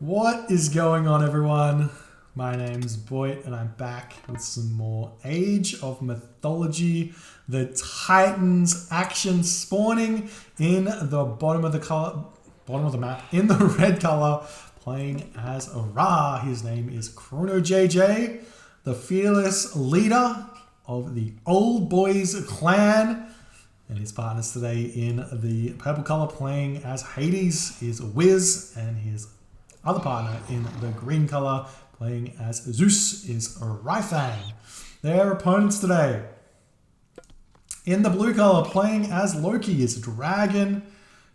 What is going on, everyone? My name's Boyd and I'm back with some more Age of Mythology. The Titans action spawning in the bottom of the map, in the red color, playing as Ra. His name is ChronoJJ, the fearless leader of the Old Boys clan. And his partners today in the purple color playing as Hades is Wiz, and his other partner in the green color playing as Zeus is Ryfang. Their opponents today in the blue color playing as Loki is Dragon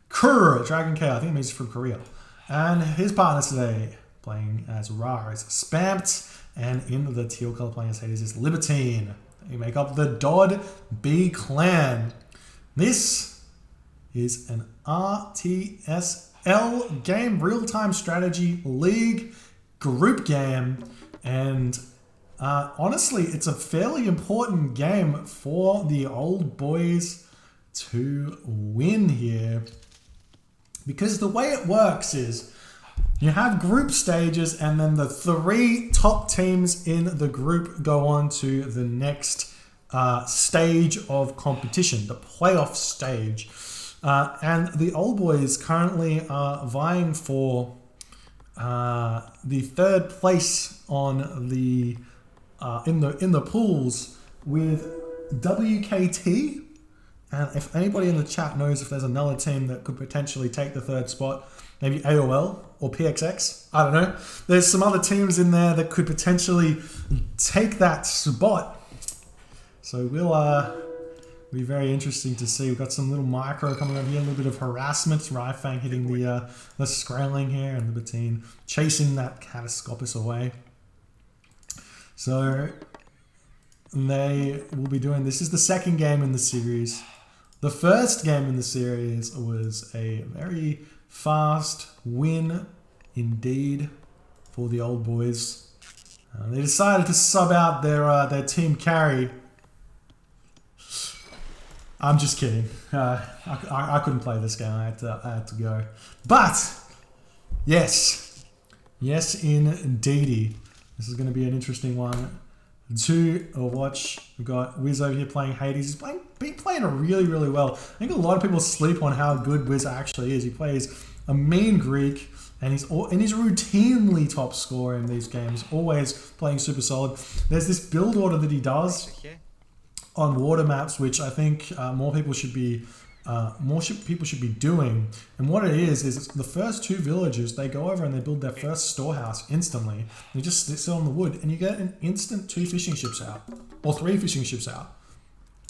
K. I think it means from Korea. And his partners today playing as Ra is Spamt, and in the teal color playing as Hades is Libertine. They make up the DoDb clan. This is an RTSL game, real-time strategy league group game, and honestly, it's a fairly important game for the Old Boys to win here, because the way it works is you have group stages, and then the 3 top teams in the group go on to the next stage of competition, the playoff stage. And the Old Boys currently are vying for the 3rd place on the in the pools with WKT. And if anybody in the chat knows if there's another team that could potentially take the 3rd spot, maybe AOL or PXX, I don't know. There's some other teams in there that could potentially take that spot. So we'll be very interesting to see. We've got some little micro coming over here, a little bit of harassment. Ryfang hitting the Skraling here, and Libertine chasing that Catastropus away. So they will be doing, this is the 2nd game in the series. The 1st game in the series was a very fast win indeed for the Old Boys. They decided to sub out their team carry. I'm just kidding. I couldn't play this game. I had to go. But yes, indeedy, this is going to be an interesting one to watch. We've got Wiz over here playing Hades. He's been playing really well. I think a lot of people sleep on how good Wiz actually is. He plays a mean Greek, and he's routinely top scorer in these games. Always playing super solid. There's this build order that he does on water maps, which I think more people should be doing. And what it is the first 2 villages, they go over and they build their first storehouse instantly. They just sit on the wood, and you get an instant 2 fishing ships out, or 3 fishing ships out,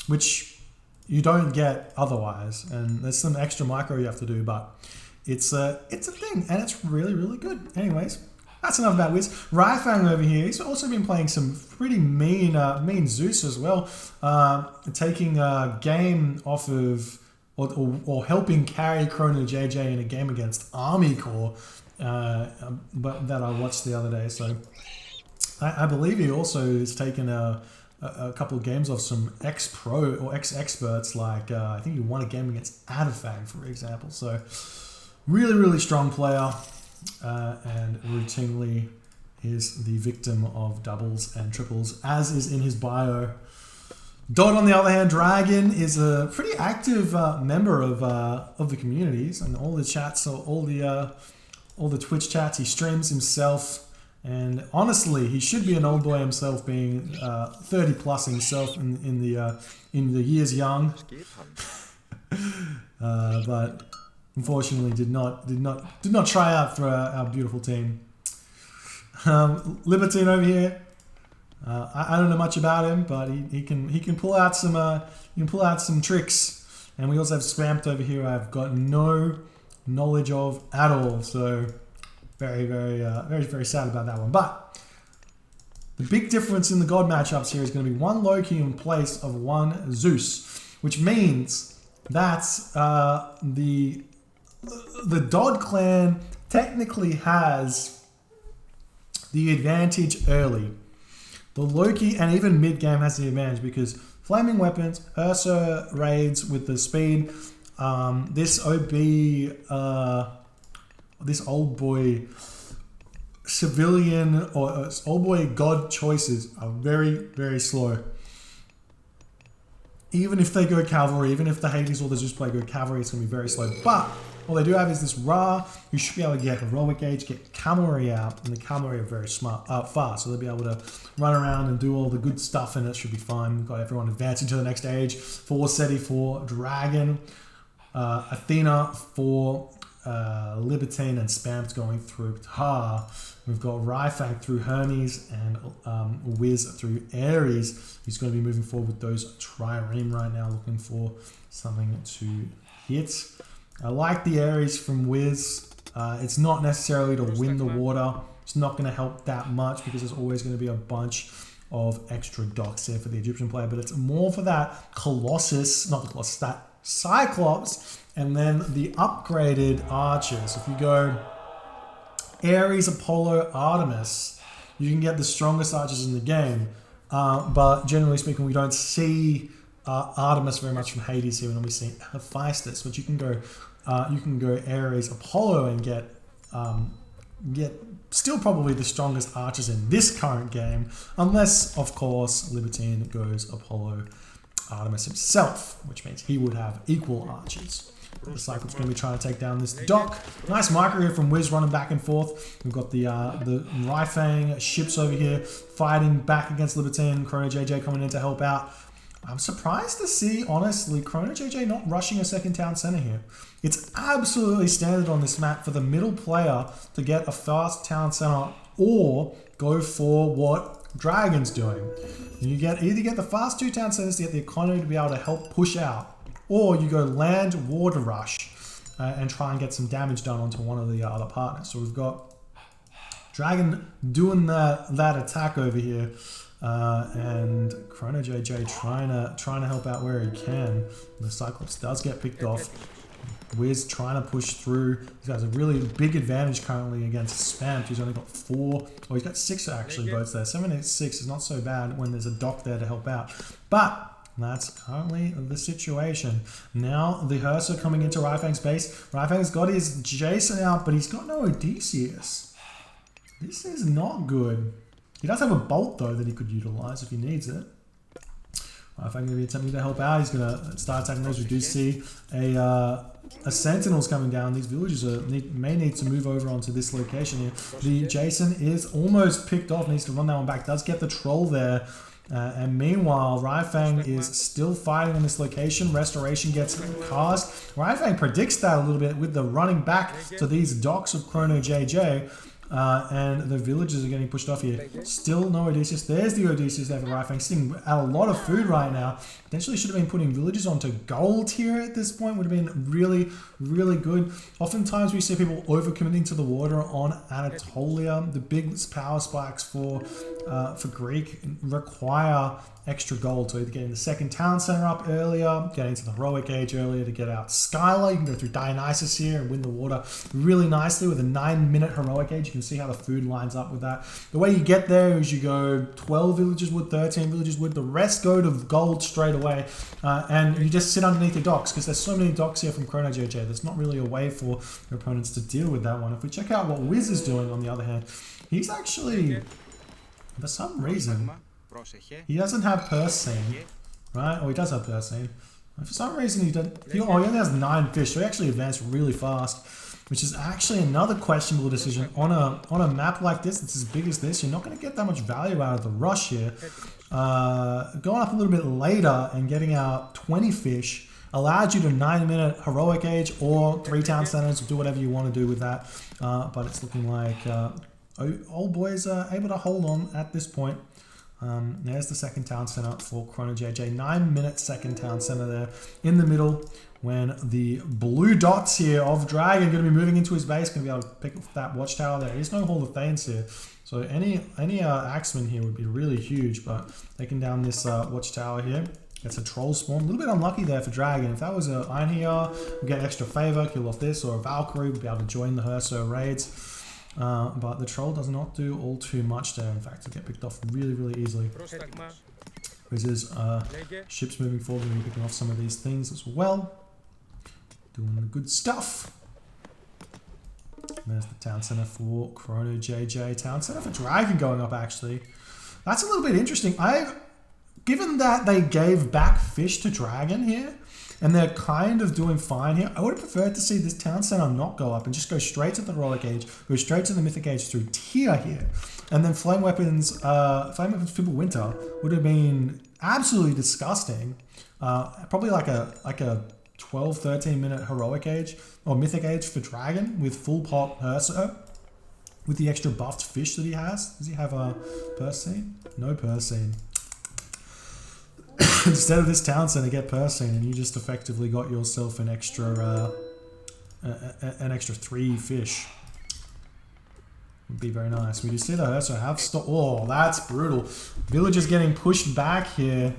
which you don't get otherwise. And there's some extra micro you have to do, but it's a thing, and it's really good. Anyways, that's enough about Wiz. Ryfang over here, he's also been playing some pretty mean Zeus as well, taking a game off of, or helping carry ChronoJJ in a game against Army Corps, but that I watched the other day. So I believe he also has taken a couple of games off some ex-pro or ex-experts, like I think he won a game against Ryfang, for example. So really strong player. And routinely is the victim of doubles and triples, as is in his bio. Dot, on the other hand, Dragon is a pretty active member of the communities and all the chats, so all the Twitch chats. He streams himself, and honestly, he should be an old boy himself, being 30 plus himself in the years young. But unfortunately, did not try out for our beautiful team. Libertine over here. I don't know much about him, but he can pull out some tricks. And we also have Spamt over here. I've got no knowledge of at all. So very sad about that one. But the big difference in the god matchups here is going to be 1 Loki in place of 1 Zeus, which means that the Dod clan technically has the advantage early. The Loki, and even mid-game, has the advantage because flaming weapons, Ursa raids with the speed. This OB, this Old Boy civilian or old boy god choices are very, very slow. Even if they go cavalry, even if the Hades or the Zeus player go cavalry, it's going to be very slow. But what they do have is this Ra, who should be able to get heroic age, get cavalry out, and the cavalry are very fast, so they'll be able to run around and do all the good stuff, and it should be fine. We've got everyone advancing to the next age. For Seti for Dragon, Athena for Libertine, and Spamt going through Ptah. We've got Ryfang through Hermes and Wiz through Ares. He's going to be moving forward with those trireme right now, looking for something to hit. I like the Ares from Wiz. It's not necessarily to win the water. It's not going to help that much because there's always going to be a bunch of extra docks here for the Egyptian player, but it's more for that Colossus, not the Colossus, that Cyclops, and then the upgraded archers. If you go Ares, Apollo, Artemis, you can get the strongest archers in the game. But generally speaking, we don't see Artemis very much from Hades here, and we see Hephaestus. But you can go Ares, Apollo, and get still probably the strongest archers in this current game, unless of course Libertine goes Apollo, Artemis himself, which means he would have equal archers. The Cyclops going to be trying to take down this dock. Nice micro here from Wiz running back and forth. We've got the Ryfang ships over here fighting back against Libertine. ChronoJJ coming in to help out. I'm surprised to see, honestly, ChronoJJ not rushing a second town center here. It's absolutely standard on this map for the middle player to get a fast town center or go for what Dragon's doing. You either get the fast 2 town centers to get the economy to be able to help push out, or you go land water rush and try and get some damage done onto one of the other partners. So we've got Dragon doing that attack over here, and ChronoJJ trying to help out where he can. The Cyclops does get picked off. Wiz trying to push through. He's got a really big advantage currently against Spamt, who's only got 4, or he's got 6 actually boats there. 7, 8, 6 is not so bad when there's a dock there to help out. But that's currently the situation. Now the Hersa coming into Ryfang's base. Ryfang's got his Jason out, but he's got no Odysseus. This is not good. He does have a bolt though that he could utilize if he needs it. Ryfang going to be attempting to help out. He's going to start attacking those. We do see a Sentinel's coming down. These villagers may need to move over onto this location here. The Jason is almost picked off. Needs to run that one back. Does get the troll there. And meanwhile, Ryfang is still fighting on this location. Restoration gets cast. Ryfang predicts that a little bit with the running back to these docks of ChronoJJ. And the villagers are getting pushed off here. Still no Odysseus. There's the Odysseus there for Ryfang. Sitting at a lot of food right now. Potentially should have been putting villagers onto gold here at this point. Would have been really, really good. Oftentimes we see people overcommitting to the water on Anatolia. The big power spikes for Greek require extra gold. So either getting the second town center up earlier, getting to the heroic age earlier to get out Skylar. You can go through Dionysus here and win the water really nicely with a 9-minute heroic age. You can see how the food lines up with that. The way you get there is you go 12 villagers wood, 13 villagers wood. The rest go to gold straight away. And you just sit underneath your docks because there's so many docks here from ChronoJJ. There's not really a way for your opponents to deal with that one. If we check out what Wiz is doing on the other hand, he's actually, for some reason, he doesn't have Persane, right? Oh, he does have Persane. For some reason he only has 9 fish, so he actually advanced really fast, which is actually another questionable decision. On a map like this, that's as big as this, you're not going to get that much value out of the rush here. Going up a little bit later and getting out 20 fish allows you to 9-minute heroic age or 3 town centers, do whatever you want to do with that. But it's looking like old boys are able to hold on at this point. There's the second town center for ChronoJJ. 9-minute second town center there in the middle when the blue dots here of Dragon going to be moving into his base, going to be able to pick up that watchtower there. There's no Hall of Thanes here. So any axeman here would be really huge, but taking down this watchtower here. It's a troll spawn. A little bit unlucky there for Dragon. If that was an Iron here, we get extra favor, kill off this, or a Valkyrie, we'd be able to join the Herso raids. But the troll does not do all too much there. In fact, to get picked off really, really easily. Wizards ships moving forward and picking off some of these things as well. Doing the good stuff. And there's the town center for ChronoJJ. Town center for Dragon going up, actually. That's a little bit interesting. Given that they gave back fish to Dragon here, and they're kind of doing fine here, I would have preferred to see this town center not go up and just go straight to the heroic age, go straight to the mythic age through tier here. And then Flame Weapons Triple Winter would have been absolutely disgusting. Probably like a 12, 13 minute heroic age or mythic age for Dragon with full pop Ursa with the extra buffed fish that he has. Does he have a Persine? No Persine. Instead of this town center, get Persine, and you just effectively got yourself an extra 3 fish. Would be very nice. We do see the Ursa have oh, that's brutal. Villagers getting pushed back here.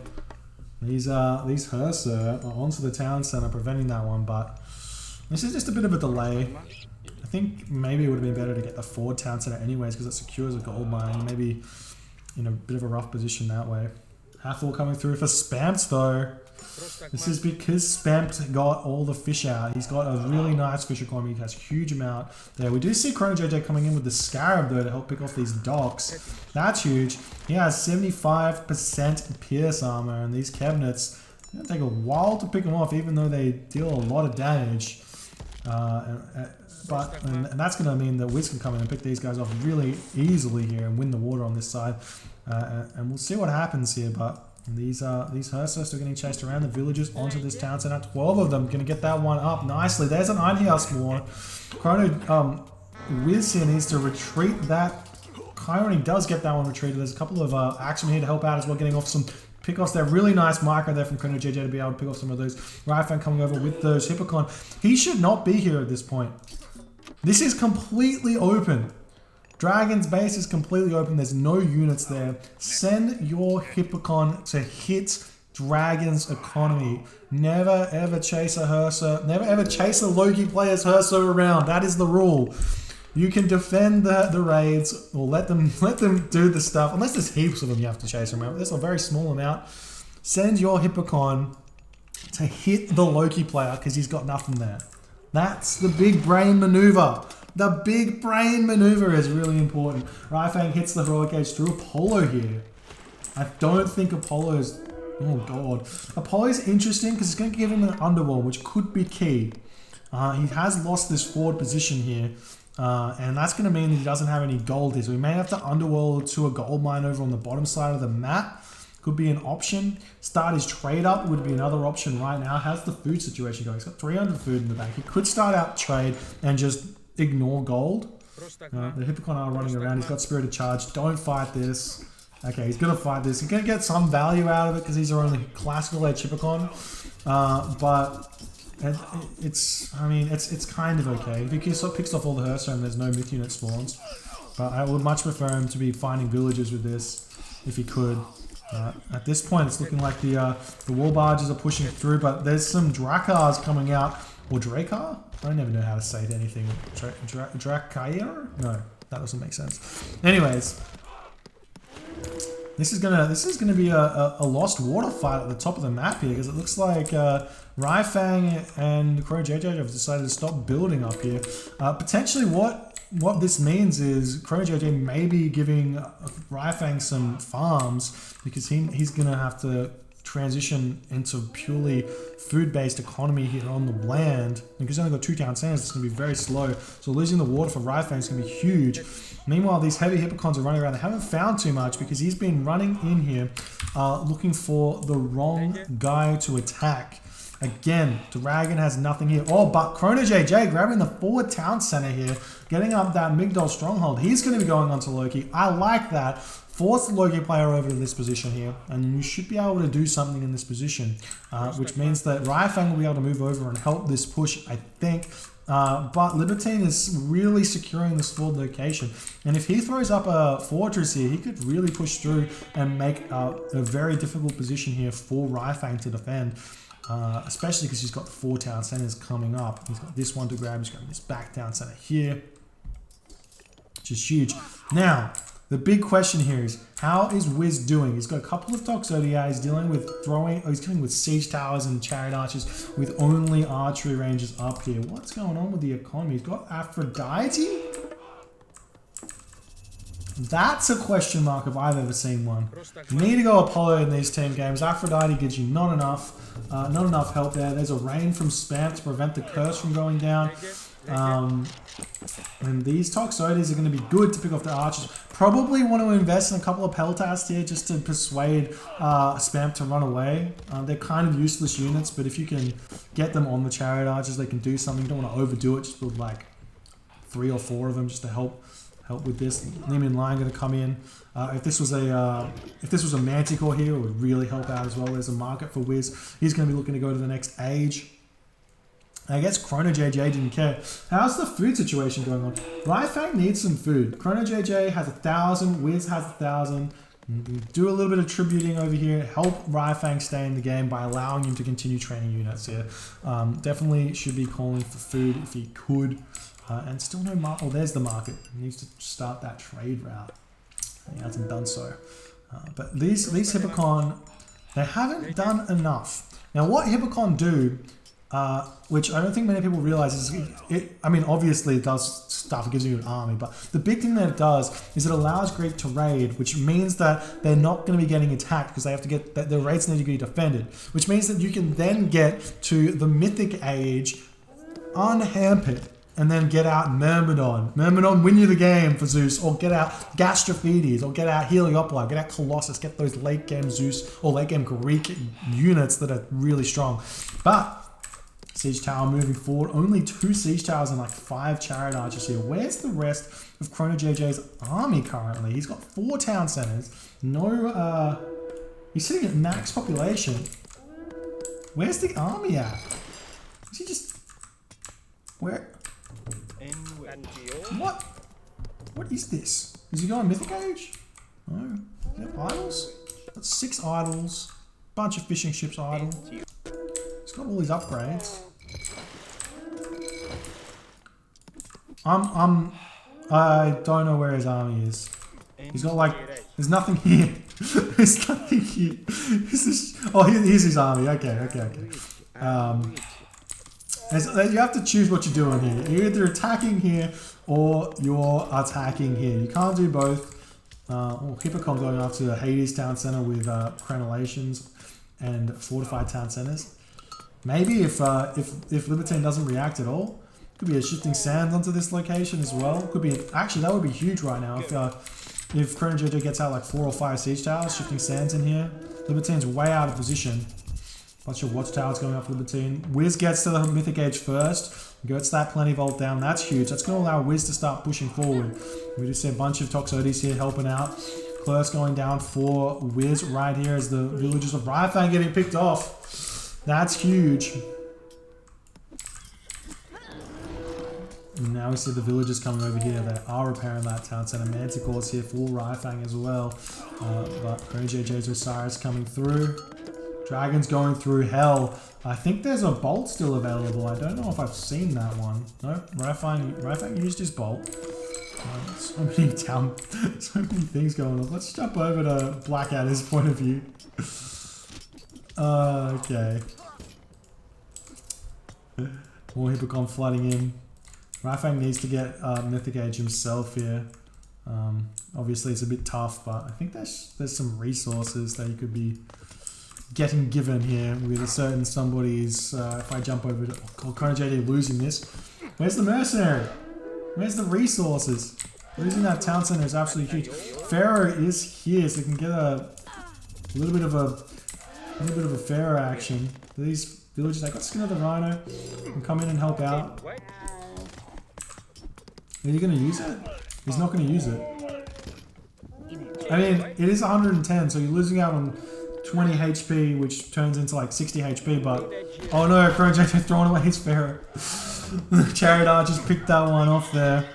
These Ursa are onto the town center, preventing that one, but this is just a bit of a delay. I think maybe it would have been better to get the forward town center anyways, because it secures a gold mine. Maybe in a bit of a rough position that way. Hathor coming through for Spamt though. This is because Spamt got all the fish out. He's got a really nice fish economy. He has a huge amount there. We do see ChronoJJ coming in with the Scarab though to help pick off these docks. That's huge. He has 75% Pierce armor, and these cabinets, it's going to take a while to pick them off even though they deal a lot of damage. And that's going to mean that Wiz can come in and pick these guys off really easily here and win the water on this side. And we'll see what happens here, but these Ursa still getting chased around. The villagers onto this town center. 12 of them going to get that one up nicely. There's an Ironhouse spawn. Wiz here needs to retreat that. Chiron does get that one retreated. There's a couple of action here to help out as well, getting off some pickoffs there. Really nice micro there from ChronoJJ to be able to pick off some of those. Ryfang coming over with those Hippocon. He should not be here at this point. This is completely open. Dragon's base is completely open. There's no units there. Send your Hippocon to hit Dragon's economy. Never ever chase a Ursa. Never ever chase a Loki player's Ursa around. That is the rule. You can defend the raids or let them do the stuff. Unless there's heaps of them you have to chase around. There's a very small amount. Send your Hippocon to hit the Loki player because he's got nothing there. That's the big brain maneuver. The big brain maneuver is really important. Ryfang hits the heroic age through Apollo here. I don't think Apollo's... Oh god. Apollo's interesting because it's going to give him an underworld, which could be key. He has lost this forward position here. And that's going to mean that he doesn't have any gold here. So we may have to underworld to a gold mine over on the bottom side of the map. Could be an option. Start his trade up would be another option right now. How's the food situation going? He's got 300 food in the bank. He could start out trade and just ignore gold. The Hippocon are running around. He's got Spirited Charge. Don't fight this. Okay, he's going to fight this. He's going to get some value out of it because he's our only classical edge Hippocon. But it's kind of okay. If he picks off all the Ursa and there's no myth unit spawns. But I would much prefer him to be finding villagers with this if he could. At this point, it's looking like the war barges are pushing it through, but there's some Drakars coming out. Or Drakar? I never know how to say anything. Drakair? No, that doesn't make sense. Anyways, this is gonna be a lost water fight at the top of the map here because it looks like Ryfang and ChronoJJ have decided to stop building up here. Potentially, what this means is ChronoJJ may be giving Ryfang some farms because he's gonna have to transition into purely food-based economy here on the land. Because he's only got 2 town centers, it's going to be very slow. So losing the water for Ryfang is going to be huge. Meanwhile, these heavy Hippocons are running around. They haven't found too much because he's been running in here looking for the wrong guy to attack. Again, Dragon has nothing here. Oh, but ChronoJJ grabbing the forward town center here, getting up that Migdol stronghold. He's going to be going on to Loki. I like that. Force the Loki player over to this position here, and you should be able to do something in this position, which means that Ryfang will be able to move over and help this push, I think. But Libertine is really securing this forward location, and if he throws up a fortress here, he could really push through and make a very difficult position here for Ryfang to defend. Especially because he's got 4 town centers coming up. He's got this one to grab. He's got this back town center here, which is huge. Now, The big question here is, how is Wiz doing? He's got a couple of Toxodia. He's dealing with he's dealing with siege towers and chariot archers with only archery ranges up here. What's going on with the economy? He's got Aphrodite? That's a question mark if I've ever seen one. You need to go Apollo in these team games. Aphrodite gives you not enough help there. There's a rain from Spamt to prevent the curse from going down. And these Toxotes are going to be good to pick off the archers. Probably want to invest in a couple of Peltasts here just to persuade Spamt to run away. They're kind of useless units, but if you can get them on the chariot archers, they can do something. You don't want to overdo it. Just build like 3 or 4 of them just to help with this. Neiman Lion going to come in. If this was a Manticore here, it would really help out as well. There's a market for Wiz. He's going to be looking to go to the next age. I guess ChronoJJ didn't care. How's the food situation going on? Ryfang needs some food. ChronoJJ has 1,000. Wiz has 1,000. Do a little bit of tributing over here. Help Ryfang stay in the game by allowing him to continue training units here. Definitely should be calling for food if he could. And still no market. Oh, there's the market. He needs to start that trade route. He hasn't done so. But these Hippocon, they haven't done enough. Now, what Hippocon do, which I don't think many people realize, is I mean, obviously it does stuff. It gives you an army, but the big thing that it does is it allows Greek to raid, which means that they're not going to be getting attacked because they have to get their raids need to be defended, which means that you can then get to the Mythic Age unhampered. And then get out Myrmidon. Myrmidon win you the game for Zeus. Or get out Gastrophedes. Or get out Heliopoli. Get out Colossus. Get those late game Zeus or late game Greek units that are really strong. But Siege Tower moving forward. Only 2 Siege Towers and like 5 Chariot Archers here. Where's the rest of ChronoJJ's army currently? He's got 4 town centers. No, he's sitting at max population. Where's the army at? Is he just... Where... What? What is this? Is he going Mythic Age? No. Idols? Got 6 idols. Bunch of fishing ships idle. He's got all these upgrades. I don't know where his army is. He's got like, there's nothing here. There's nothing here. Oh, here's his army. Okay. You have to choose what you're doing here. You're either attacking here or you're attacking here. You can't do both. Hippocon going after the Hades town center with crenellations and fortified town centers. Maybe if Libertine doesn't react at all, could be a shifting sands onto this location as well. Could be actually that would be huge right now if ChronoJJ gets out like 4 or 5 siege towers, shifting sands in here. Libertine's way out of position. Bunch of watchtowers going up for Libertine. Wiz gets to the Mythic Age first. Gets that plenty vault down. That's huge. That's going to allow Wiz to start pushing forward. We just see a bunch of Toxotes here helping out. Clerks going down for Wiz right here as the villagers of Ryfang getting picked off. That's huge. And now we see the villagers coming over here. They are repairing that town center. Manticore's here for Ryfang as well. But ChronoJJ's Osiris coming through. Dragon's going through hell. I think there's a bolt still available. I don't know if I've seen that one. No, Ryfang used his bolt. So many things going on. Let's jump over to Blackadder's point of view. Okay. More Hippocon flooding in. Ryfang needs to get Mythic Age himself here. Obviously it's a bit tough, but I think there's some resources that he could be getting given here with a certain somebody's, if I jump over to ChronoJJ losing this. Where's the mercenary? Where's the resources? Losing that town center is absolutely huge. Pharaoh is here, so we can get a little bit of a Pharaoh action. These villagers, I got Skin of the Rhino, can come in and help out. Are you going to use it? He's not going to use it. I mean, it is 110, so you're losing out on 20 HP, which turns into like 60 HP, but... Oh no, ChronoJJ throwing away his Pharaoh. Chariot Archers picked that one off there.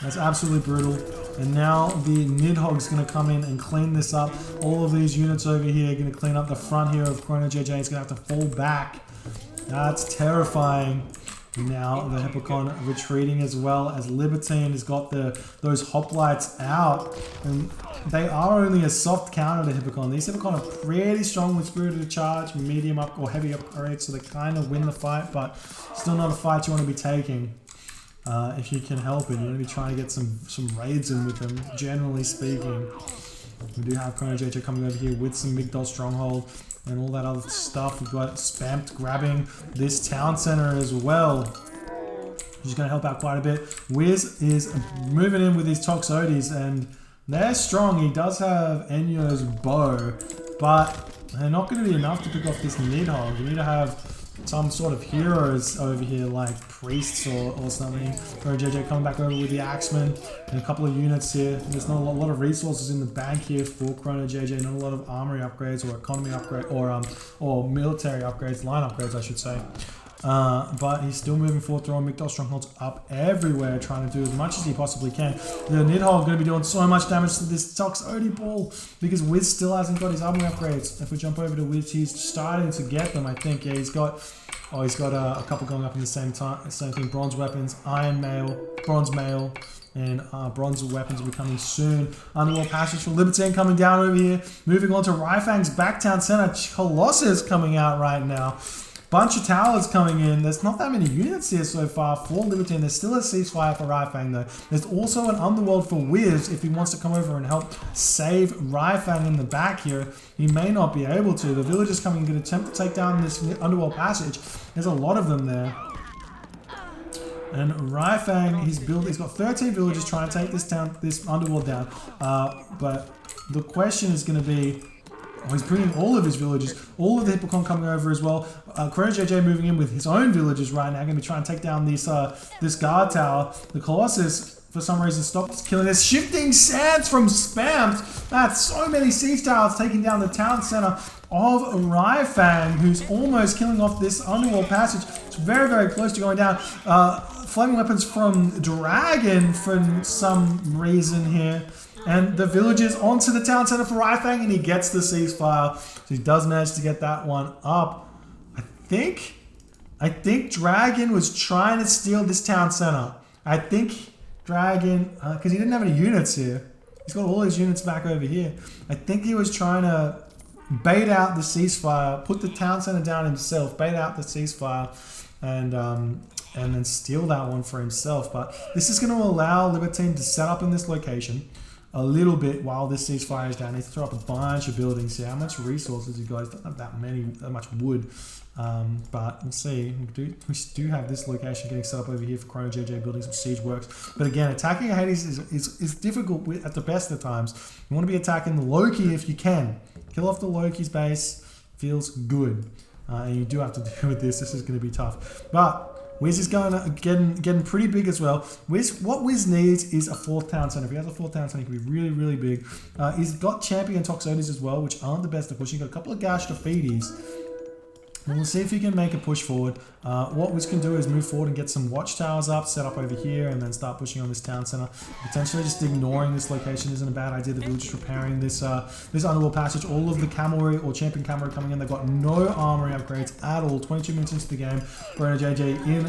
That's absolutely brutal. And now the Nidhogg's going to come in and clean this up. All of these units over here are going to clean up the front here of ChronoJJ. It's going to have to fall back. That's terrifying. Now the Hippocon retreating as well, as Libertine has got those hoplites out, and they are only a soft counter to Hippocon. These Hippocon are pretty strong with Spirited Charge, medium up or heavy upgrades, so they kind of win the fight, but still not a fight you want to be taking. If you can help it, you want to be trying to get some raids in with them, generally speaking. We do have ChronoJJ coming over here with some Migdol Stronghold and all that other stuff. We've got Spamt grabbing this town center as well, which is going to help out quite a bit. Wiz is moving in with his Toxotes, and they're strong. He does have Enyo's bow, but they're not going to be enough to pick off this Nidhogg. You need to have some sort of heroes over here, like priests or something. ChronoJJ coming back over with the Axeman and a couple of units here. There's not a lot of resources in the bank here for ChronoJJ. Not a lot of armory upgrades or economy upgrade or military upgrades, line upgrades, I should say. But he's still moving forward, throwing Migdol Strongholds up everywhere, trying to do as much as he possibly can. The Nidhogg going to be doing so much damage to this Toxotes ball because Wiz still hasn't got his armory upgrades. If we jump over to Wiz, he's starting to get them, I think. Yeah, he's got a couple going up in the same time. Same thing, bronze weapons, iron mail, bronze mail, and bronze weapons will be coming soon. Underworld Passage for Libertine coming down over here. Moving on to Ryfang's Backtown Center. Colossus coming out right now. Bunch of towers coming in. There's not that many units here so far for Libertine. There's still a ceasefire for Ryfang though. There's also an Underworld for Wiz if he wants to come over and help save Ryfang in the back here. He may not be able to. The villagers coming and going to attempt to take down this Underworld Passage. There's a lot of them there. And Ryfang, he's got 13 villagers trying to take this Underworld down. But the question is going to be, he's bringing all of his villagers, all of the Hippocon coming over as well. ChronoJJ moving in with his own villagers right now, going to be trying to take down this guard tower. The Colossus, for some reason, stopped killing. There's shifting sands from Spamt. That's so many siege towers taking down the town center of Ryfang, who's almost killing off this Underworld Passage. It's very, very close to going down. Flaming weapons from Dragon for some reason here. And the villagers onto the town center for Ryfang, and he gets the ceasefire. So he does manage to get that one up. I think Dragon was trying to steal this town center. I think Dragon, because he didn't have any units here. He's got all his units back over here. I think he was trying to bait out the ceasefire, put the town center down himself, bait out the ceasefire, and then steal that one for himself. But this is going to allow Libertine to set up in this location a little bit while this ceasefire is down. He throw up a bunch of buildings here. How much resources you guys don't have that much wood. But we'll see. We do have this location getting set up over here for ChronoJJ building some siege works. But again, attacking Hades is difficult at the best of times. You want to be attacking the Loki if you can. Kill off the Loki's base. Feels good. And you do have to deal with this. This is going to be tough. But Wiz is getting pretty big as well. What Wiz needs is a 4th town center. If he has a 4th town center, he can be really, really big. He's got Champion Toxotes as well, which aren't the best at pushing. He's got a couple of Gash Defeaties. And we'll see if he can make a push forward. What Wiz can do is move forward and get some watchtowers up, set up over here, and then start pushing on this town center. Potentially just ignoring this location isn't a bad idea. The villagers repairing this Underworld Passage. All of the cavalry or champion cavalry coming in. They've got no armory upgrades at all. 22 minutes into the game. ChronoJJ in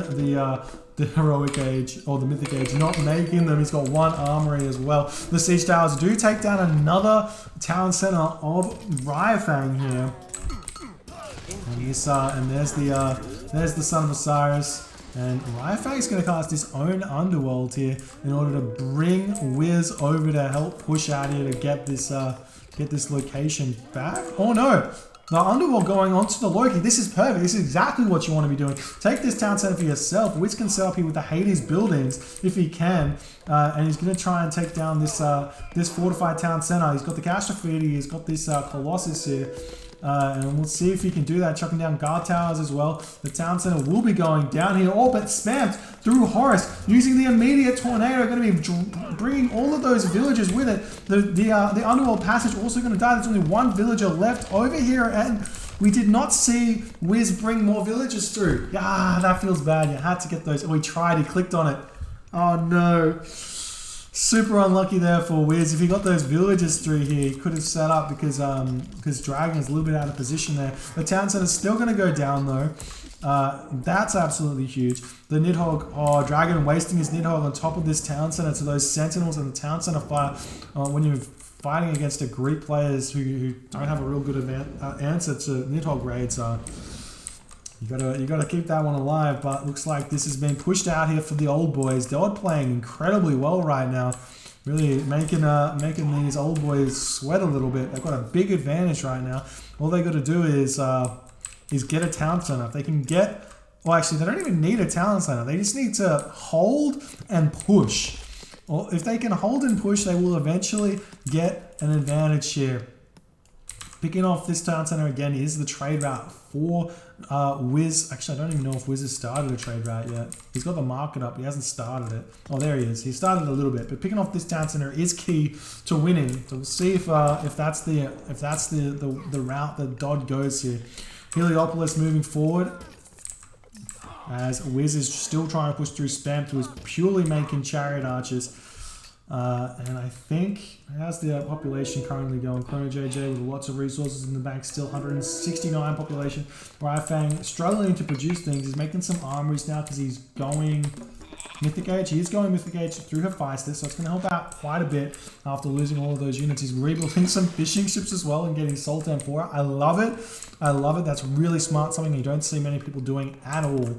the heroic age or the mythic age, not making them. He's got 1 armory as well. The siege towers do take down another town center of Ryfang here. And there's the Son of Osiris, and Ryfang is going to cast his own Underworld here in order to bring Wiz over to help push out here to get this location back. Oh no! The Underworld going onto the Loki. This is perfect. This is exactly what you want to be doing. Take this town center for yourself. Wiz can set up here with the Hades buildings if he can. And he's going to try and take down this fortified town center. He's got the Gash Defeater. He's got this Colossus here. And we'll see if he can do that, chucking down guard towers as well. The town center will be going down here. Oh, but Spamt through Horus, using the immediate tornado, going to be bringing all of those villagers with it. The Underworld Passage also going to die. There's only 1 villager left over here, and we did not see Wiz bring more villagers through. Ah, that feels bad. You had to get those. Oh, he tried. He clicked on it. Oh, no. Super unlucky there for Wiz. If he got those villagers through here, he could have set up because Dragon is a little bit out of position there. The town center's still going to go down though. That's absolutely huge. The Nidhogg, oh, Dragon wasting his Nidhogg on top of this town center to those sentinels and the town center fire. When you're fighting against a Greek players who don't have a real good answer to Nidhogg raids, you gotta keep that one alive. But looks like this has been pushed out here for the old boys. DoD playing incredibly well right now, really making these old boys sweat a little bit. They've got a big advantage right now. All they got to do is get a town center. If they can get, well, actually, they don't even need a town center. They just need to hold and push. Or if they can hold and push, they will eventually get an advantage here. Picking off this town center again is the trade route for Wiz. Actually, I don't even know if Wiz has started a trade route yet. He's got the market up. He hasn't started it. Oh, there he is. He started a little bit, but picking off this town center is key to winning. So we'll see if that's the route that DoD goes here. Heliopolis moving forward as Wiz is still trying to push through Spamt, who is purely making chariot archers. And I think, how's the population currently going? ChronoJJ with lots of resources in the bank, still 169 population. Ryfang struggling to produce things. He's making some armories now because he's going Mythic Age. He is going Mythic Age through Hephaestus, so it's going to help out quite a bit after losing all of those units. He's rebuilding some fishing ships as well and getting Sultan for it. I love it. I love it. That's really smart, something you don't see many people doing at all.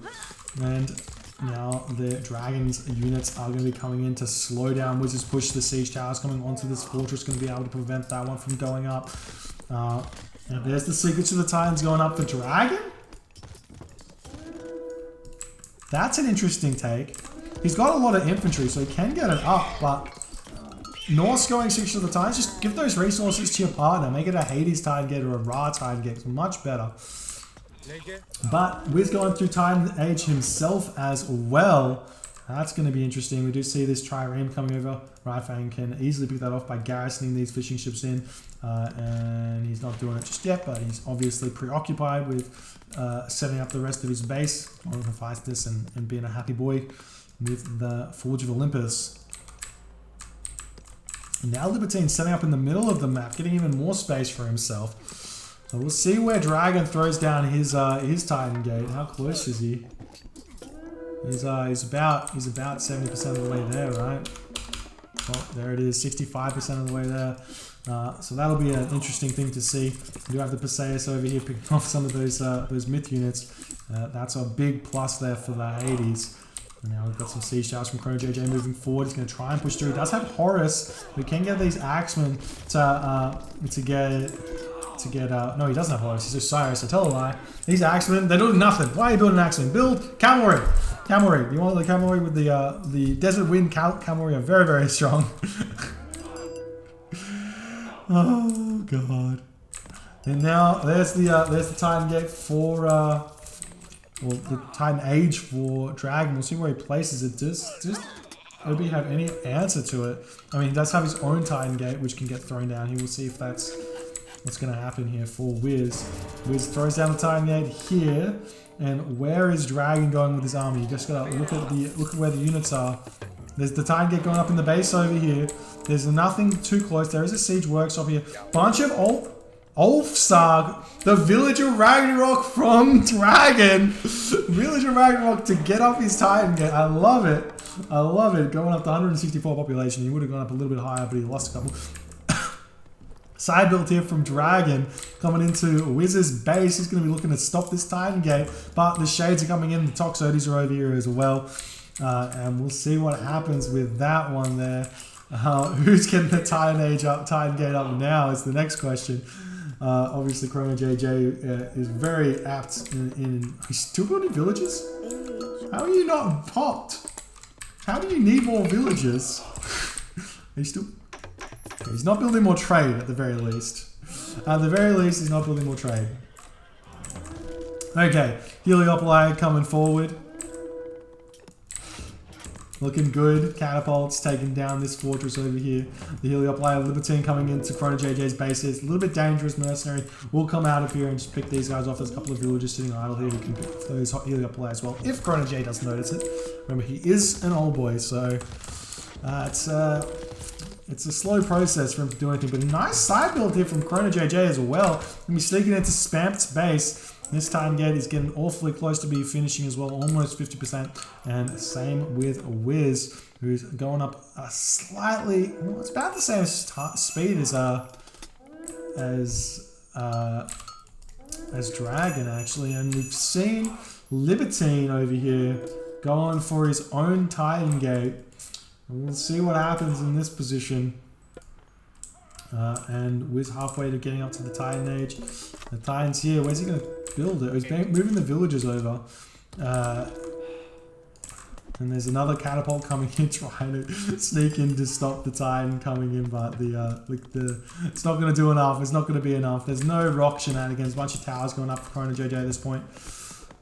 And now the Dragon's units are going to be coming in to slow down Wiz's push. The siege towers coming onto this fortress going to be able to prevent that one from going up. And there's the secrets of the Titans going up for Dragon. That's an interesting take. He's got a lot of infantry, so he can get it up, but Norse going Secrets of the Titans, just give those resources to your partner. Make it a Hades Titan Gate or a Ra Titan Gate. It's much better. But Wiz going through Titan Age himself as well. That's going to be interesting. We do see this trireme coming over. Ryfang can easily pick that off by garrisoning these fishing ships in. And he's not doing it just yet, but he's obviously preoccupied with setting up the rest of his base on Hephaestus and being a happy boy with the Forge of Olympus. And now Libertine setting up in the middle of the map, getting even more space for himself. So we'll see where Dragon throws down his Titan Gate. How close is he? He's about 70% of the way there, right? Oh, there it is, 65% of the way there. So that'll be an interesting thing to see. We do have the Perseus over here picking off some of those myth units. That's a big plus there for the Hades. And now we've got some siege towers from ChronoJJ moving forward. He's going to try and push through. He does have Horus. We can get these Axemen to get no, he doesn't have Horus. He's Osiris. I tell a lie. These Axemen, they're doing nothing. Why are you building Axemen? Build cavalry. Cavalry. You want the cavalry with the Desert Wind cavalry are very, very strong. Oh god. And now there's the Titan Gate for well, the Titan Age for Dragon. We'll see where he places it. Does Obi have any answer to it? I mean, he does have his own Titan Gate, which can get thrown down. He will see if that's what's going to happen here for Wiz. Wiz throws down the Titan Gate here. And where is Dragon going with his army? You just gotta look at where the units are. There's the Titan Gate going up in the base over here. There's nothing too close. There is a siege workshop here. Bunch of Ulfsarg, the Villager Ragnarok from Dragon. Villager Ragnarok to get up his Titan Gate. I love it. I love it. Going up to 164 population. He would have gone up a little bit higher, but he lost a couple. Side build here from Dragon coming into Wiz's base. He's going to be looking to stop this Titan Gate, but the Shades are coming in. The Toxotes are over here as well. And we'll see what happens with that one there. Who's getting the Titan Gate up now is the next question. Obviously, ChronoJJ is very apt in... He's still building villages? How are you not popped? How do you need more villages? Are you still... He's not building more trade at the very least. At the very least, he's not building more trade. Okay, Heliopoli coming forward. Looking good. Catapults taking down this fortress over here. The Heliopoli Libertine coming into ChronoJJ's bases. A little bit dangerous. Mercenary will come out of here and just pick these guys off. There's a couple of villagers sitting idle here who can pick those Heliopoli as well, if ChronoJ doesn't notice it. Remember, he is an old boy, so... It's a slow process for him to do anything, but a nice side build here from ChronoJJ as well. Gonna be sneaking into Spamt's base. This Titan Gate is getting awfully close to be finishing as well, almost 50%. And same with Wiz, who's going up slightly. Well, it's about the same speed as Dragon actually, and we've seen Libertine over here going for his own Titan Gate. And we'll see what happens in this position. And Wiz halfway to getting up to the Titan Age. The Titan's here. Where's he going to build it? He's moving the villagers over. And there's another catapult coming in, trying to sneak in to stop the Titan coming in, but it's not going to do enough. It's not going to be enough. There's no rock shenanigans. A bunch of towers going up for ChronoJJ at this point.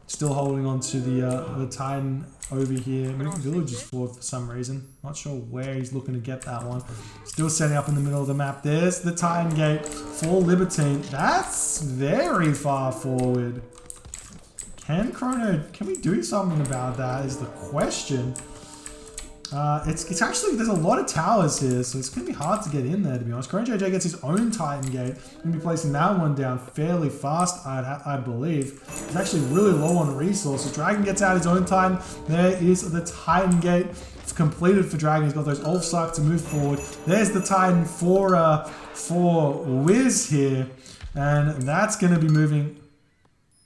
Still holding on to the Titan over here. Moving villagers forward for some reason. Not sure where he's looking to get that one. Still setting up in the middle of the map. There's the Titan Gate for Libertine. That's very far forward. Can we do something about that is the question. It's actually, there's a lot of towers here, so it's going to be hard to get in there, to be honest. ChronoJJ gets his own Titan Gate. Going to be placing that one down fairly fast, I believe. It's actually really low on resources. Dragon gets out his own Titan. There is the Titan Gate. It's completed for Dragon. He's got those Ulf Suck to move forward. There's the Titan for Wiz here. And that's going to be moving.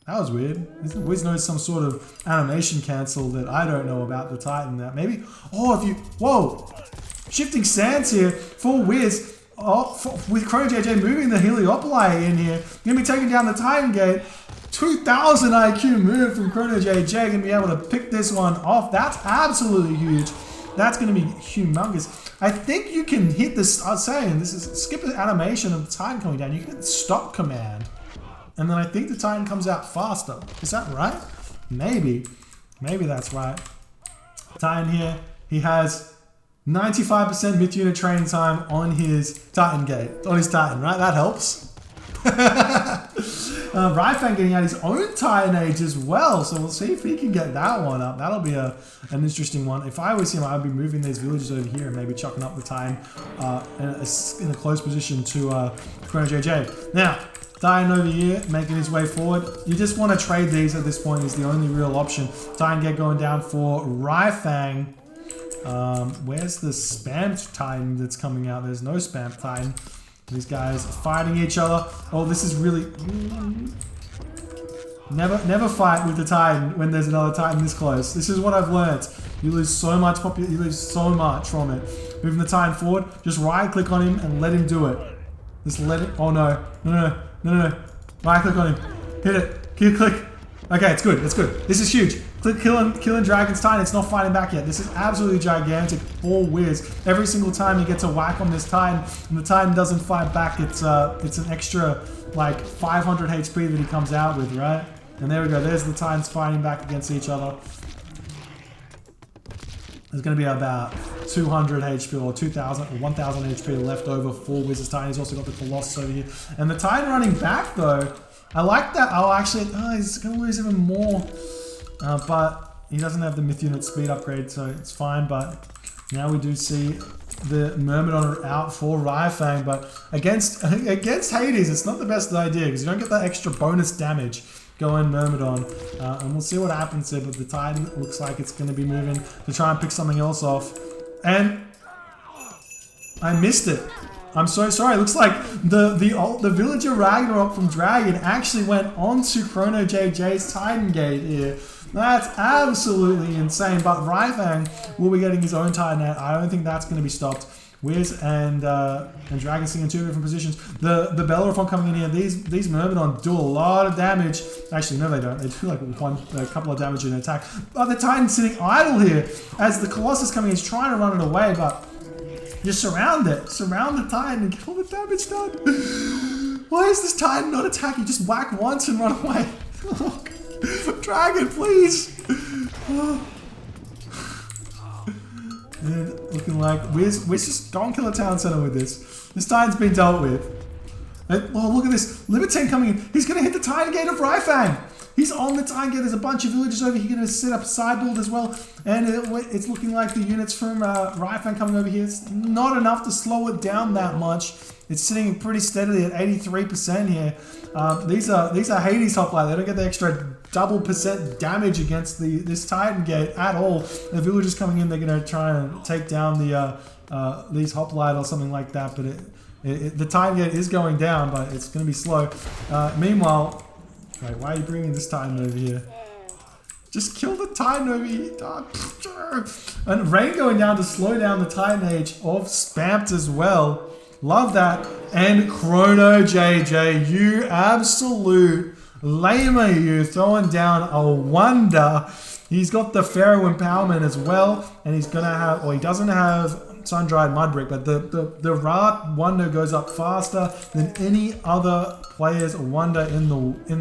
That was weird. Wiz knows some sort of animation cancel that I don't know about the Titan. That maybe. Oh, whoa! Shifting sands here for Wiz. With ChronoJJ moving the Heliopoli in here. Gonna be taking down the Titan Gate. 2000 IQ move from ChronoJJ. Gonna be able to pick this one off. That's absolutely huge. That's gonna be humongous. I think you can hit this. I was saying this is skip the animation of the Titan coming down. You can hit the stop command. And then I think the Titan comes out faster. Is that right? Maybe. Maybe that's right. Titan here. He has 95% myth unit training time on his Titan Gate. On his Titan, right? That helps. Ryfang getting out his own Titan Age as well. So we'll see if he can get that one up. That'll be an interesting one. If I was him, I'd be moving these villages over here and maybe chucking up the Titan in a close position to ChronoJJ. Now, Titan over here, making his way forward. You just want to trade these at this point is the only real option. Titan Gate going down for Ryfang. Where's the Spamt Titan that's coming out? There's no Spamt Titan. These guys fighting each other. Oh, this is really... Never fight with the Titan when there's another Titan this close. This is what I've learned. You lose so much from it. Moving the Titan forward, just right click on him and let him do it. Just let it... Oh no. No. Right click on him. Hit it. Click. Okay, it's good. This is huge. Click killing Dragon's Titan. It's not fighting back yet. This is absolutely gigantic for Wiz. Every single time he gets a whack on this Titan and the Titan doesn't fight back, it's an extra like 500 HP that he comes out with, right? And there we go. There's the Titans fighting back against each other. There's going to be about 200 HP or 2,000 or 1,000 HP left over for Wiz's Titan. He's also got the Colossus over here. And the Titan running back though, I like that. Oh, actually, he's going to lose even more. But he doesn't have the myth unit speed upgrade, so it's fine. But now we do see the Myrmidon out for Ryfang. But against Hades, it's not the best idea because you don't get that extra bonus damage. Go in Myrmidon, and we'll see what happens here, but the Titan looks like it's going to be moving to try and pick something else off. And I missed it. I'm so sorry. It looks like the villager Ragnarok from Dragon actually went onto ChronoJJ's Titan Gate here. That's absolutely insane, but Ryfang will be getting his own Titan out. I don't think that's going to be stopped. Wiz and Dragon sitting in two different positions. The Bellerophon coming in here. These Myrmidon do a lot of damage. Actually, no, they don't. They do like a couple of damage in an attack. But the Titan's sitting idle here as the Colossus coming in. He's trying to run it away, but just surround it. Surround the Titan and get all the damage done. Why is this Titan not attacking? Just whack once and run away. Dragon, please. And looking like Wiz just go and kill a town center with this. This Titan's been dealt with. And, oh, look at this. Libertine coming in. He's going to hit the Titan Gate of Ryfang. He's on the Titan Gate. There's a bunch of villagers over here going to set up a side build as well. And it's looking like the units from Ryfang coming over here. It's not enough to slow it down that much. It's sitting pretty steadily at 83% here. These are Hades hoplite. They don't get the extra double % damage against this Titan Gate at all. The villagers coming in, they're going to try and take down these hoplite or something like that. But the Titan Gate is going down, but it's going to be slow. Meanwhile, wait, why are you bringing this Titan over here? Just kill the Titan over here. And rain going down to slow down the Titan Age of Spamt as well. Love that. And ChronoJJ, you absolute lamer, you throwing down a wonder. He's got the Pharaoh empowerment as well, and he's gonna have, or he doesn't have sun-dried mud brick, but the Ra wonder goes up faster than any other player's wonder in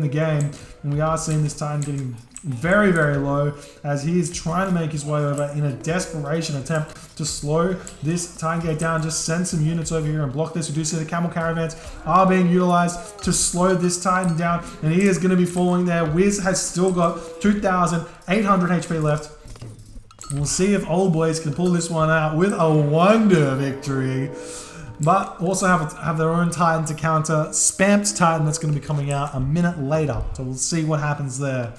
the game, and we are seeing this Titan getting very, very low as he is trying to make his way over in a desperation attempt to slow this Titan Gate down. Just send some units over here and block this. We do see the camel caravans are being utilized to slow this Titan down, and he is going to be falling there. Wiz has still got 2,800 HP left. We'll see if old boys can pull this one out with a wonder victory, but also have their own Titan to counter Spamt's Titan that's going to be coming out a minute later. So we'll see what happens there.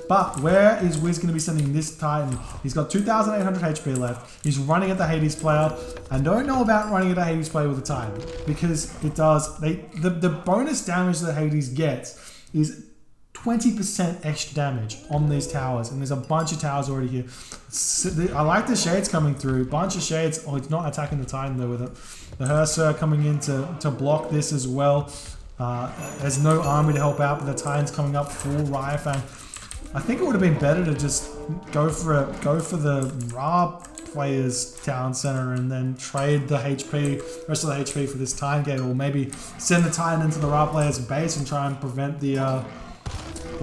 But where is Wiz going to be sending this Titan? He's got 2,800 HP left. He's running at the Hades player. I don't know about running at the Hades player with a Titan, because it does, the bonus damage that Hades gets is 20% extra damage on these towers, and there's a bunch of towers already here. I like the shades coming through, bunch of shades. Oh, it's not attacking the Titan though with it. The Hersir coming in to block this as well. There's no army to help out, but the Titan's coming up for Ryfang. I think it would have been better to just go for the Ra player's town center and then trade the rest of the HP for this Titan Gate, or maybe send the Titan into the Ra player's base and try and prevent the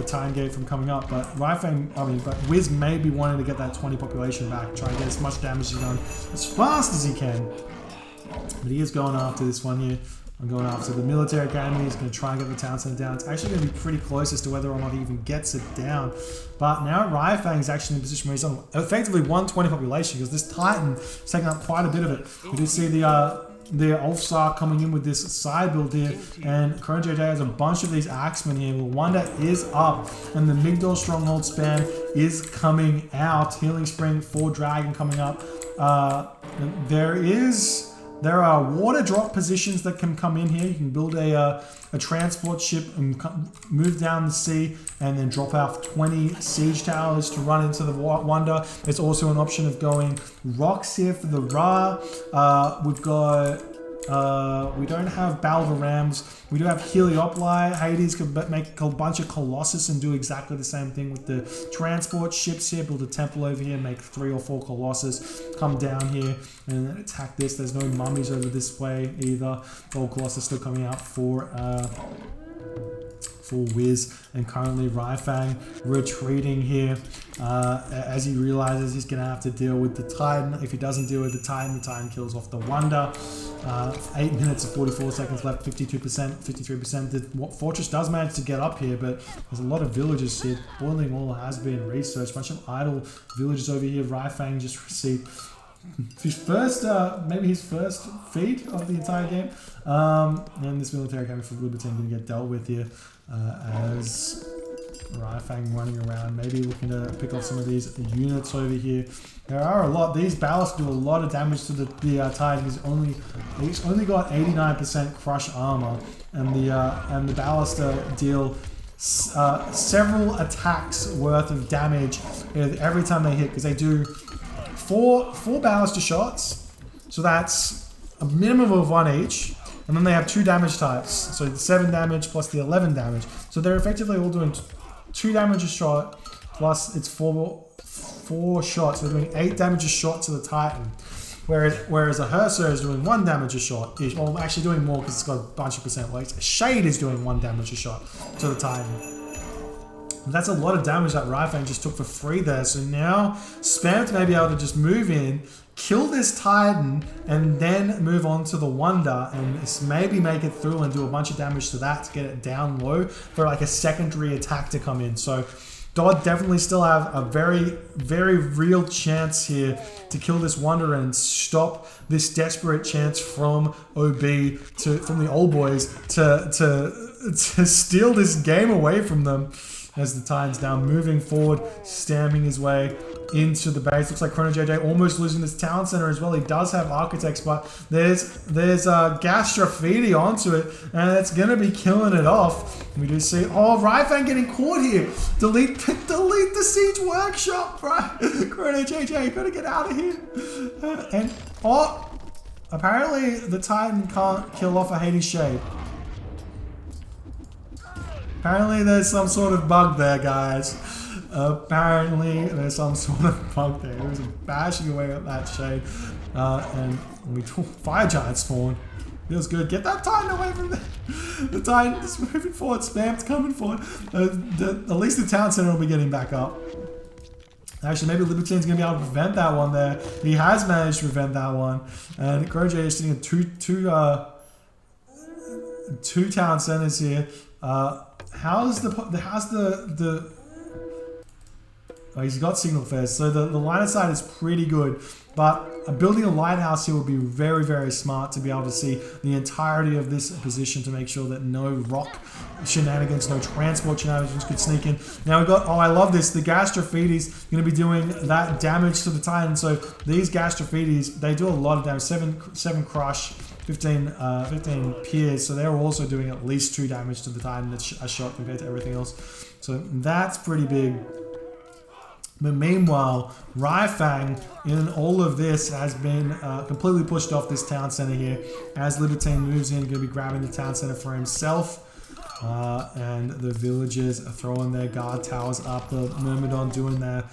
Titan Gate from coming up. But but Wiz may be wanting to get that 20 population back, try and get as much damage as done as fast as he can. But he is going after this one here. I'm going after the military academy. He's going to try and get the town center down. It's actually going to be pretty close as to whether or not he even gets it down. But now Ryfang is actually in a position where he's on effectively 120 population, because this Titan is taking up quite a bit of it. We do see the Ulfsar coming in with this side build here, and ChronoJJ has a bunch of these axemen here. The wonder is up, and the Migdol Stronghold spam is coming out. Healing Spring for Dragon coming up. There are water drop positions that can come in here. You can build a transport ship and move down the sea and then drop out 20 siege towers to run into the wonder. There's also an option of going rocks here for the Ra. We've got we don't have Balvarams. We do have Heliopoli. Hades could make a bunch of Colossus and do exactly the same thing with the transport ships here. Build a temple over here, make 3 or 4 Colossus, come down here and then attack this. There's no mummies over this way either. All Colossus still coming out for Wiz, and currently Ryfang retreating here as he realizes he's going to have to deal with the Titan. If he doesn't deal with the Titan kills off the wonder. 8 minutes and 44 seconds left, 52%, 53%. The fortress does manage to get up here, but there's a lot of villagers here. Boiling Wall has been researched. Bunch of idle villagers over here. Ryfang just received his first, maybe his first feed of the entire game. And this military academy for Libertine going to get dealt with here as Ryfang running around, maybe looking to pick off some of these units over here. There are a lot. These ballasts do a lot of damage to the Titan. He's only got 89% crush armor, and the ballast deal several attacks worth of damage every time they hit, because they do four ballista shots, so that's a minimum of 1 each. And then they have 2 damage types, so 7 damage plus the 11 damage. So they're effectively all doing 2 damage a shot, plus it's 4 shots. They're doing 8 damage a shot to the Titan. Whereas a Hersir is doing 1 damage a shot. Well, actually doing more because it's got a bunch of percent weight. A Shade is doing 1 damage a shot to the Titan. That's a lot of damage that Ryfang just took for free there. So now Spamt may be able to just move in kill this Titan and then move on to the Wonder and maybe make it through and do a bunch of damage to that to get it down low for like a secondary attack to come in. So Dodd definitely still have a very, very real chance here to kill this Wonder and stop this desperate chance from OB from the old boys to steal this game away from them. As the Titan's now moving forward, stamping his way into the base. Looks like ChronoJJ almost losing this town center as well. He does have architects, but there's Gastrofetti onto it, and it's gonna be killing it off. We do see Ryfang getting caught here. Delete the siege workshop, right? ChronoJJ, gotta get out of here. And apparently the Titan can't kill off a Hades Shade. Apparently there's some sort of bug there, guys. Apparently there's some sort of bug there. It was bashing away at that Shade. And we Fire Giant spawn. Feels good. Get that Titan away from there. The Titan is moving forward. Spam's coming forward. At least the town center will be getting back up. Actually, maybe Libertine's going to be able to prevent that one there. He has managed to prevent that one. And ChronoJJ is sitting at two town centers here. Oh, he's got signal first, so the line of sight is pretty good, but building a lighthouse here would be very, very smart to be able to see the entirety of this position to make sure that no rock shenanigans, no transport shenanigans could sneak in. Now we've got, I love this, the Gastrofetis going to be doing that damage to the Titan. So these Gastrofetis, they do a lot of damage, 7 crush, 15 pierce, so they're also doing at least 2 damage to the Titan a shot compared to everything else. So that's pretty big. But meanwhile, Ryfang in all of this has been completely pushed off this town center here. As Libertine moves in, going to be grabbing the town center for himself. And the villagers are throwing their guard towers up. The Myrmidon doing their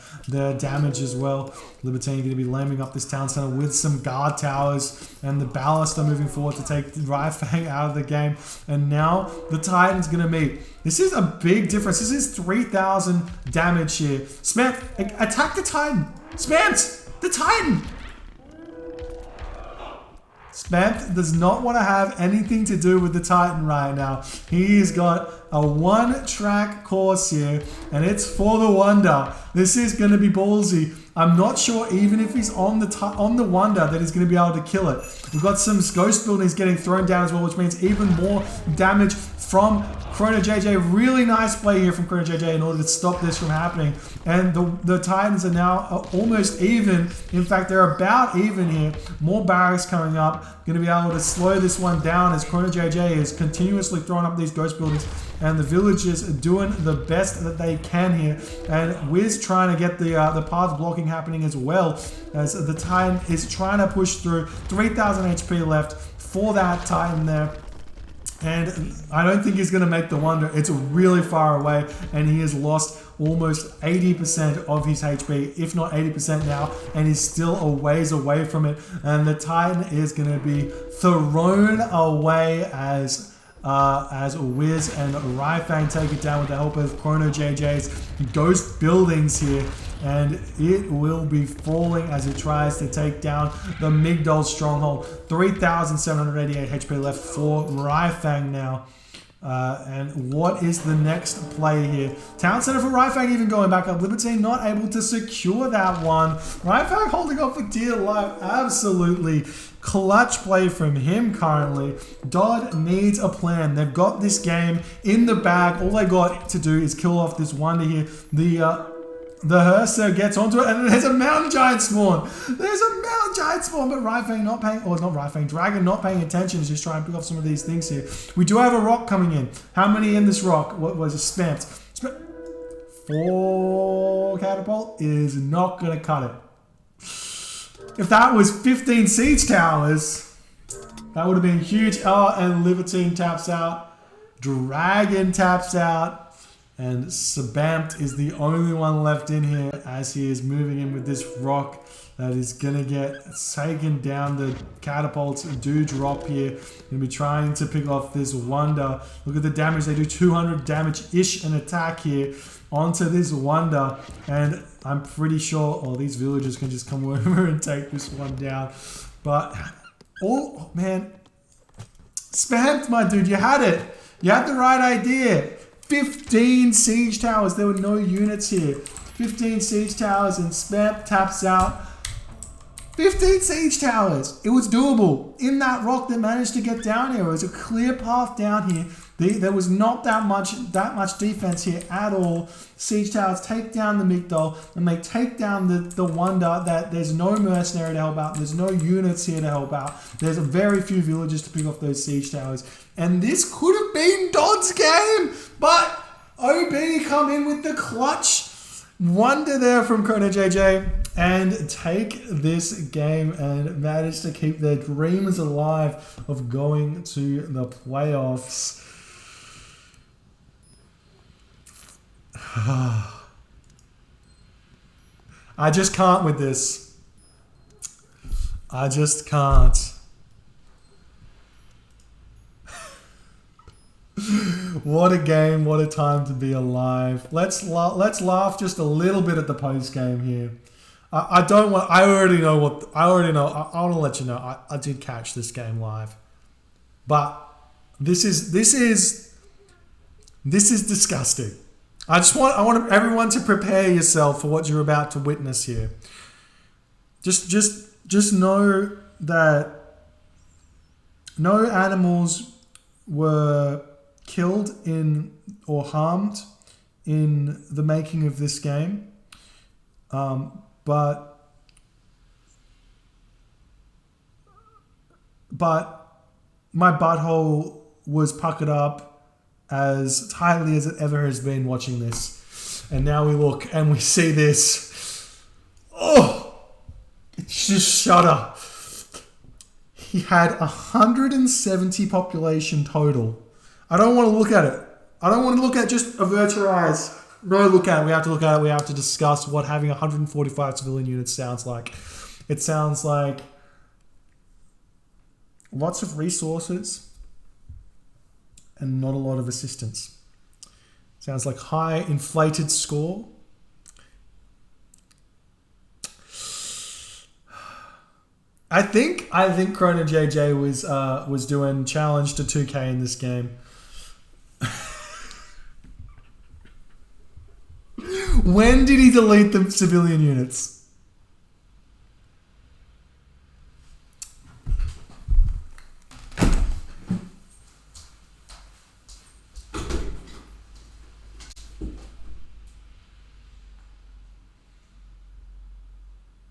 damage as well. Libertine going to be lambing up this town center with some guard towers. And the Ballast are moving forward to take Ryfang out of the game. And now the Titan's going to meet. This is a big difference. This is 3,000 damage here. Spamt, attack the Titan. Spamt, the Titan. Spamt does not want to have anything to do with the Titan right now. He's got a 1-track course here, and it's for the Wonder. This is going to be ballsy. I'm not sure even if he's on the Wonder that he's going to be able to kill it. We've got some ghost buildings getting thrown down as well, which means even more damage from ChronoJJ. Really nice play here from ChronoJJ in order to stop this from happening. And the Titans are now almost even. In fact, they're about even here. More barracks coming up. Going to be able to slow this one down as ChronoJJ is continuously throwing up these ghost buildings. And the villagers are doing the best that they can here. And Wiz trying to get the path blocking happening as well. As the Titan is trying to push through. 3,000 HP left for that Titan there. And I don't think he's going to make the Wonder. It's really far away, and he has lost almost 80% of his HP, if not 80% now, and he's still a ways away from it. And the Titan is going to be thrown away as Wiz and Ryfang take it down with the help of ChronoJJ's ghost buildings here. And it will be falling as it tries to take down the Migdol stronghold. 3,788 HP left for Ryfang now. And what is the next play here? Town center for Ryfang even going back up. Libertine not able to secure that one. Ryfang holding on for dear life. Absolutely clutch play from him currently. Dodd needs a plan. They've got this game in the bag. All they got to do is kill off this Wonder here. The Hearser gets onto it, and there's a Mountain Giant spawn. There's a Mountain Giant spawn, but Ryfang not paying, or not Ryfang, Dragon not paying attention is just trying to pick off some of these things here. We do have a rock coming in. How many in this rock? What was it? Spamt. 4 catapult is not going to cut it. If that was 15 siege towers, that would have been huge. Oh, and Libertine taps out. Dragon taps out. And Spamt is the only one left in here as he is moving in with this rock. that is going to get taken down. The catapults do drop here. Going to be trying to pick off this Wonder. Look at the damage. They do 200 damage-ish an attack here onto this Wonder. And I'm pretty sure, oh, these villagers can just come over and take this one down. But, oh, man. Spamt, my dude, you had it. You had the right idea. 15 siege towers. There were no units here. 15 siege towers and Spamt taps out. 15 siege towers. It was doable. In that rock that managed to get down here. It was a clear path down here. There was not that much defense here at all. Siege towers take down the Migdol and they take down the Wonder. That there's no mercenary to help out. There's no units here to help out. There's a very few villagers to pick off those siege towers. And this could have been Dodd's game, but OB come in with the clutch Wonder there from ChronoJJ and take this game and manage to keep their dreams alive of going to the playoffs. I just can't with this. I just can't. What a game, what a time to be alive. Let's laugh just a little bit at the post game here. I already know. I want to let you know. I did catch this game live. But this is disgusting. I want everyone to prepare yourself for what you're about to witness here. Just know that no animals were killed in or harmed in the making of this game, but my butthole was puckered up as tightly as it ever has been watching this. And now we look and we see this. Oh, it's just shudder. He had 170 population total. I don't want to look at it. I don't want to look at just avert your eyes. No, look at it. We have to look at it. We have to discuss what having 145 civilian units sounds like. It sounds like lots of resources and not a lot of assistance. Sounds like high inflated score. I think ChronoJJ was doing challenge to 2K in this game. When did he delete the civilian units?